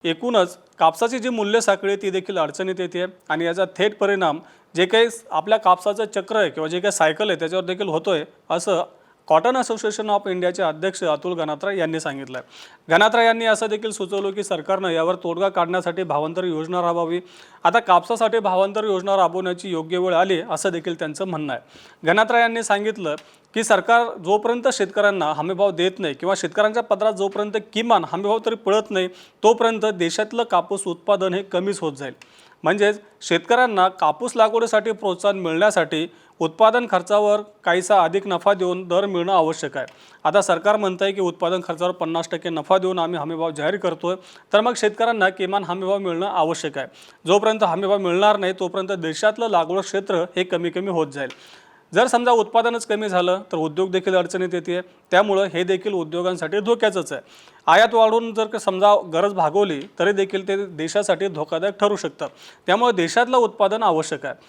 एकूणच कापसाची जी मूल्य साखळी ती देखील अडचणीत येते आणि याचा थेट परिणाम जे काही आपल्या कापसाचं चक्र आहे किंवा जे काही सायकल आहे त्याच्यावर देखील होतोय असं कॉटन असोसिएशन ऑफ इंडियाचे अध्यक्ष अतुल गनात्रा यांनी सांगितलं आहे। गनात्रा यांनी असं देखील सुचवलं की सरकारनं यावर तोडगा काढण्यासाठी भावांतर योजना राबवावी। आता कापसासाठी भावांतर योजना राबवण्याची योग्य वेळ आली असं देखील त्यांचं म्हणणं आहे। गनात्रा यांनी सांगितलं की सरकार जोपर्यंत शेतकऱ्यांना हमीभाव देत नाही किंवा शेतकऱ्यांच्या पदरात जोपर्यंत किमान हमीभाव तरी पडत नाही तोपर्यंत देशातलं कापूस उत्पादन हे कमीच होत जाईल। म्हणजेच शेतकऱ्यांना कापूस लागवडीसाठी प्रोत्साहन मिळण्यासाठी उत्पादन खर्चावर काहीसा अधिक नफा देऊन दर मिळणं आवश्यक आहे। आता सरकार म्हणतंय की उत्पादन खर्चावर 50% नफा देऊन आम्ही हमीभाव जाहीर करतोय, तर मग शेतकऱ्यांना किमान हमीभाव मिळणं आवश्यक आहे। जोपर्यंत हमीभाव मिळणार नाही तोपर्यंत देशातलं लागवड क्षेत्र हे कमी कमी होत जाईल। जर समजा उत्पादनच कमी झालं तर उद्योग देखील अडचणीत येते, त्यामुळे हे देखील उद्योगांसाठी धोक्याचंच आहे। आयात वाढवून जर समजा गरज भागवली तरी देखील ते देशासाठी धोकादायक ठरू शकतं, त्यामुळे देशातलं उत्पादन आवश्यक आहे।